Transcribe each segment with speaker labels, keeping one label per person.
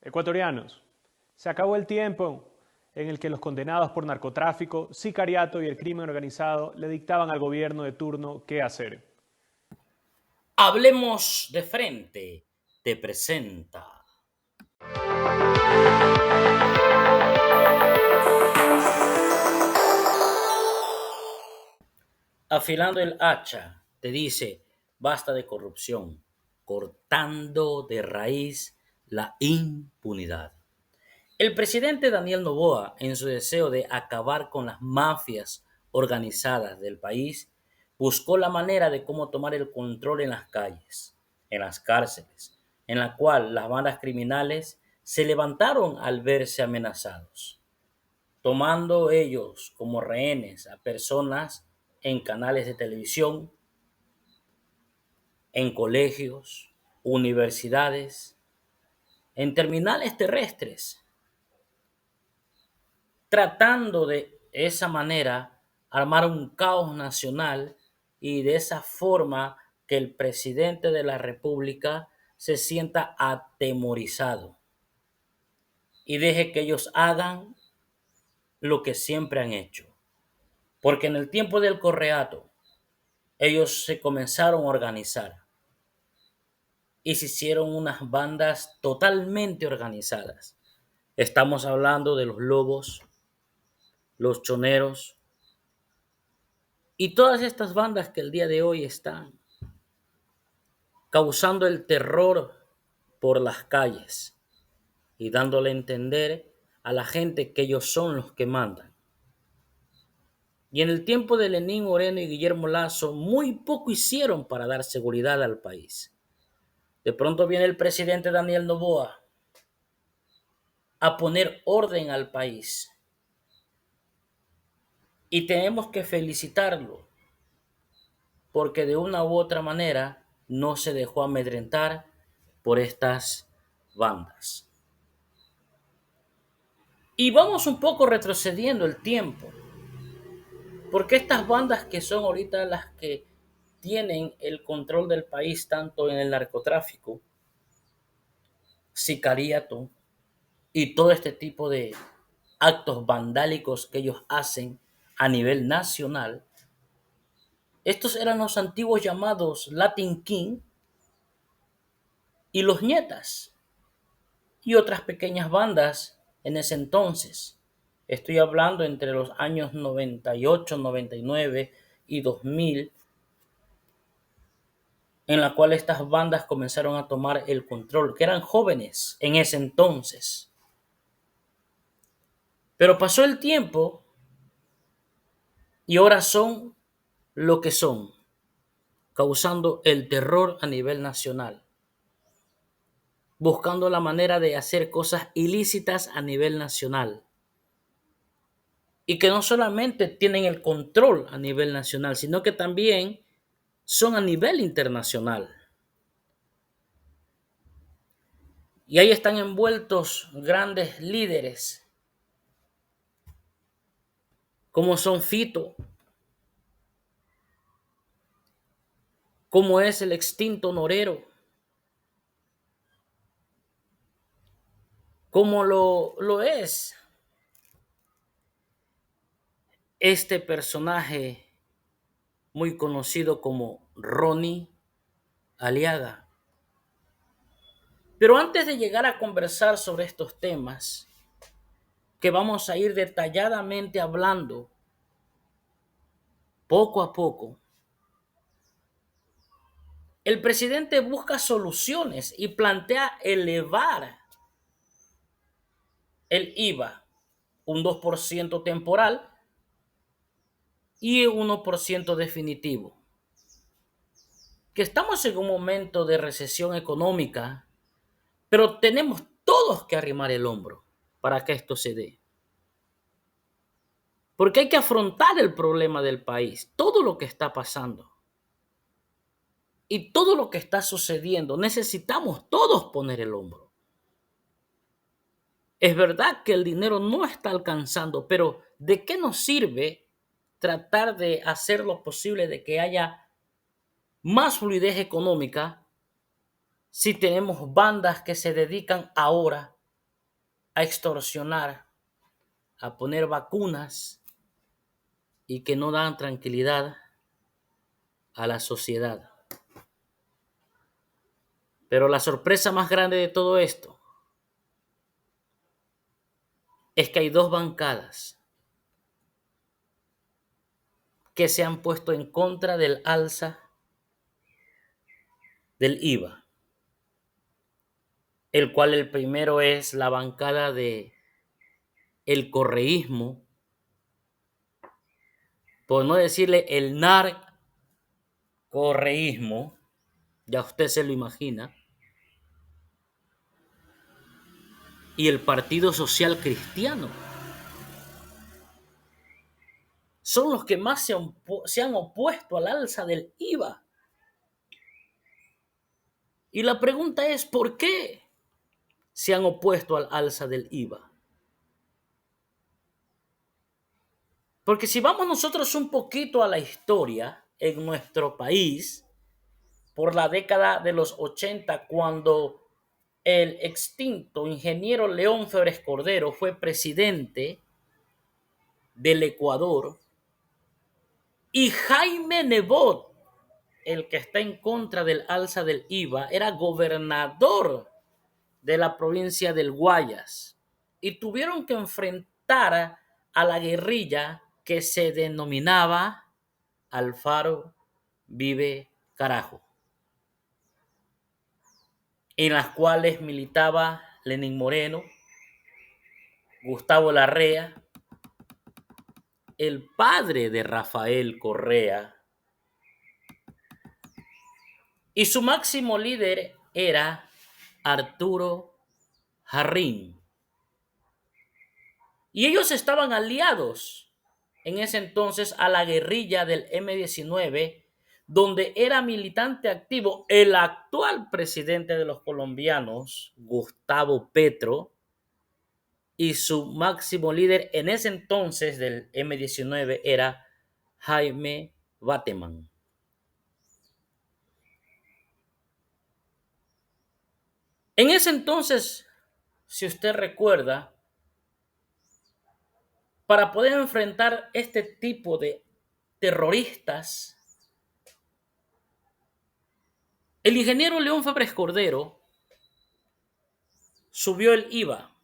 Speaker 1: Ecuatorianos, se acabó el tiempo en el que los condenados por narcotráfico, sicariato y el crimen organizado le dictaban al gobierno de turno qué hacer.
Speaker 2: Hablemos de frente, te presenta. Afilando el hacha, te dice, basta de corrupción, cortando de raíz la impunidad. El presidente Daniel Noboa, en su deseo de acabar con las mafias organizadas del país, buscó la manera de cómo tomar el control en las calles, en las cárceles, en la cual las bandas criminales se levantaron al verse amenazados, tomando ellos como rehenes a personas en canales de televisión, en colegios, universidades, en terminales terrestres, tratando de esa manera armar un caos nacional y de esa forma que el presidente de la República se sienta atemorizado y deje que ellos hagan lo que siempre han hecho. Porque en el tiempo del Correato, ellos se comenzaron a organizar y se hicieron unas bandas totalmente organizadas. Estamos hablando de los lobos, los choneros, y todas estas bandas que el día de hoy están causando el terror por las calles y dándole a entender a la gente que ellos son los que mandan. Y en el tiempo de Lenín Moreno y Guillermo Lazo, muy poco hicieron para dar seguridad al país. De pronto viene el presidente Daniel Noboa a poner orden al país. Y tenemos que felicitarlo, porque de una u otra manera no se dejó amedrentar por estas bandas. Y vamos un poco retrocediendo el tiempo, porque estas bandas que son ahorita las que tienen el control del país, tanto en el narcotráfico, sicariato y todo este tipo de actos vandálicos que ellos hacen a nivel nacional, estos eran los antiguos llamados Latin King y los Nietas y otras pequeñas bandas en ese entonces. Estoy hablando entre los años 98, 99 y 2000, en la cual estas bandas comenzaron a tomar el control, que eran jóvenes en ese entonces. Pero pasó el tiempo y ahora son lo que son, causando el terror a nivel nacional, buscando la manera de hacer cosas ilícitas a nivel nacional. Y que no solamente tienen el control a nivel nacional, sino que también son a nivel internacional. Y ahí están envueltos grandes líderes, como son Fito, como es el extinto Norero, como lo es este personaje muy conocido como Ronnie Aliaga. Pero antes de llegar a conversar sobre estos temas, que vamos a ir detalladamente hablando poco a poco, el presidente busca soluciones y plantea elevar el IVA, un 2% temporal y un 1% definitivo. Que estamos en un momento de recesión económica, pero tenemos todos que arrimar el hombro para que esto se dé. Porque hay que afrontar el problema del país, todo lo que está pasando y todo lo que está sucediendo. Necesitamos todos poner el hombro. Es verdad que el dinero no está alcanzando, pero ¿de qué nos sirve tratar de hacer lo posible de que haya más fluidez económica si tenemos bandas que se dedican ahora a extorsionar, a poner vacunas y que no dan tranquilidad a la sociedad. Pero la sorpresa más grande de todo esto es que hay dos bancadas que se han puesto en contra del alza del IVA, el cual el primero es la bancada de el correísmo, por no decirle el narcorreísmo, ya usted se lo imagina, y el Partido Social Cristiano. Son los que más se han opuesto al alza del IVA. Y la pregunta es, ¿por qué se han opuesto al alza del IVA? Porque si vamos nosotros un poquito a la historia en nuestro país, por la década de los 80, cuando el extinto ingeniero León Febres Cordero fue presidente del Ecuador, y Jaime Nebot, el que está en contra del alza del IVA, era gobernador de la provincia del Guayas y tuvieron que enfrentar a la guerrilla que se denominaba Alfaro Vive Carajo, en las cuales militaba Lenín Moreno, Gustavo Larrea, el padre de Rafael Correa, y su máximo líder era Arturo Jarrín. Y ellos estaban aliados en ese entonces a la guerrilla del M-19, donde era militante activo el actual presidente de los colombianos, Gustavo Petro, y su máximo líder en ese entonces del M-19 era Jaime Bateman. En ese entonces, si usted recuerda, para poder enfrentar este tipo de terroristas, el ingeniero León Febres Cordero subió el IVA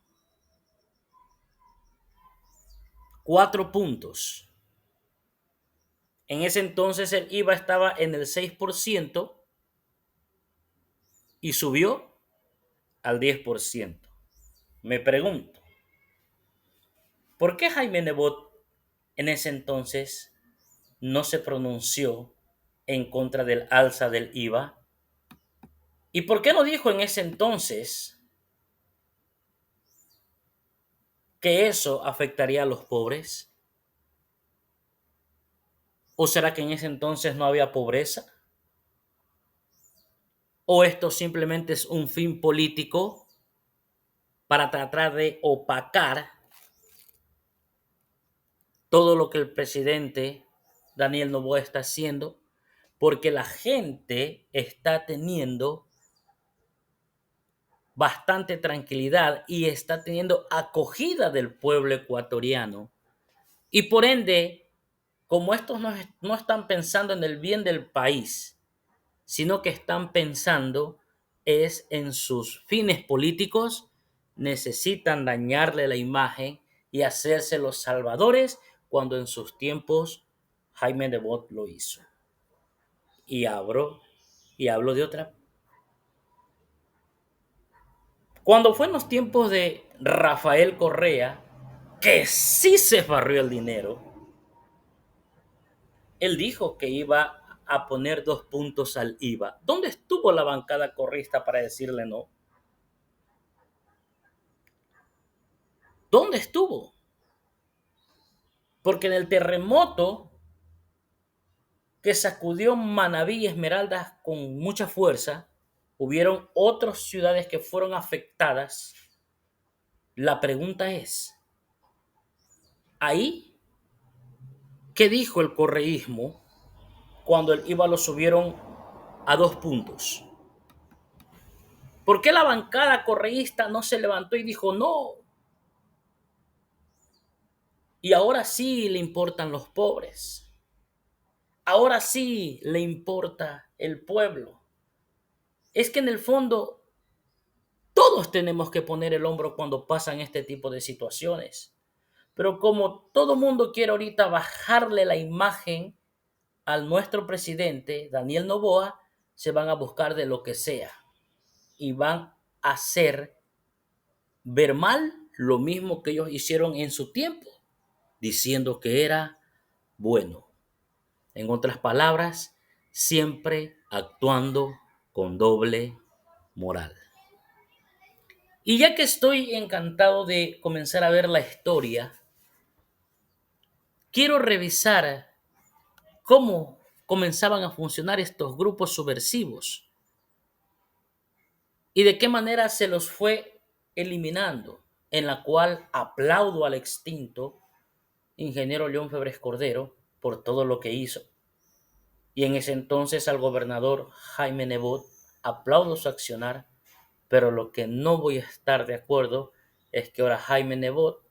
Speaker 2: 4 puntos. En ese entonces el IVA estaba en el 6% y subió al 10%. Me pregunto, ¿por qué Jaime Nebot en ese entonces no se pronunció en contra del alza del IVA? ¿Y por qué no dijo en ese entonces que eso afectaría a los pobres? ¿O será que en ese entonces no había pobreza? ¿O esto simplemente es un fin político para tratar de opacar todo lo que el presidente Daniel Noboa está haciendo? Porque la gente está teniendo bastante tranquilidad y está teniendo acogida del pueblo ecuatoriano. Y por ende, como estos no están pensando en el bien del país, sino que están pensando es en sus fines políticos, necesitan dañarle la imagen y hacerse los salvadores cuando en sus tiempos Jaime Nebot lo hizo. Y hablo de otra. Cuando fue en los tiempos de Rafael Correa, que sí se barrió el dinero, él dijo que iba a poner 2 puntos al IVA. ¿Dónde estuvo la bancada correísta para decirle no? ¿Dónde estuvo? Porque en el terremoto que sacudió Manabí y Esmeraldas con mucha fuerza, hubieron otras ciudades que fueron afectadas. La pregunta es, ¿ahí qué dijo el correísmo cuando el IVA lo subieron a 2 puntos? ¿Por qué la bancada correísta no se levantó y dijo no? Y ahora sí le importan los pobres. Ahora sí le importa el pueblo. Es que en el fondo todos tenemos que poner el hombro cuando pasan este tipo de situaciones. Pero como todo mundo quiere ahorita bajarle la imagen a nuestro presidente, Daniel Noboa, se van a buscar de lo que sea y van a hacer ver mal lo mismo que ellos hicieron en su tiempo, diciendo que era bueno. En otras palabras, siempre actuando con doble moral. Y ya que estoy encantado de comenzar a ver la historia, quiero revisar cómo comenzaban a funcionar estos grupos subversivos y de qué manera se los fue eliminando, en la cual aplaudo al extinto ingeniero León Febres Cordero por todo lo que hizo. Y en ese entonces al gobernador Jaime Nebot aplaudo su accionar, pero lo que no voy a estar de acuerdo es que ahora Jaime Nebot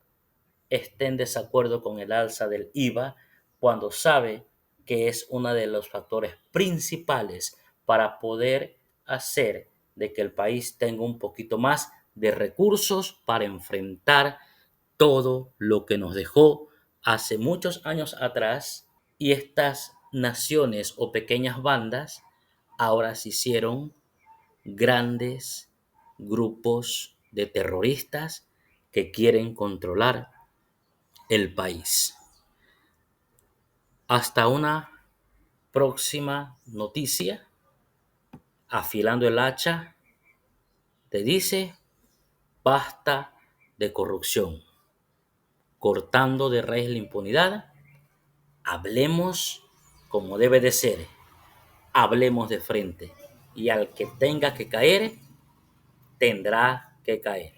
Speaker 2: esté en desacuerdo con el alza del IVA cuando sabe que es uno de los factores principales para poder hacer de que el país tenga un poquito más de recursos para enfrentar todo lo que nos dejó hace muchos años atrás, y estas naciones o pequeñas bandas ahora se hicieron grandes grupos de terroristas que quieren controlar el país. Hasta una próxima noticia. Afilando el hacha te dice basta de corrupción, cortando de raíz la impunidad. Hablemos como debe de ser, hablemos de frente, y al que tenga que caer, tendrá que caer.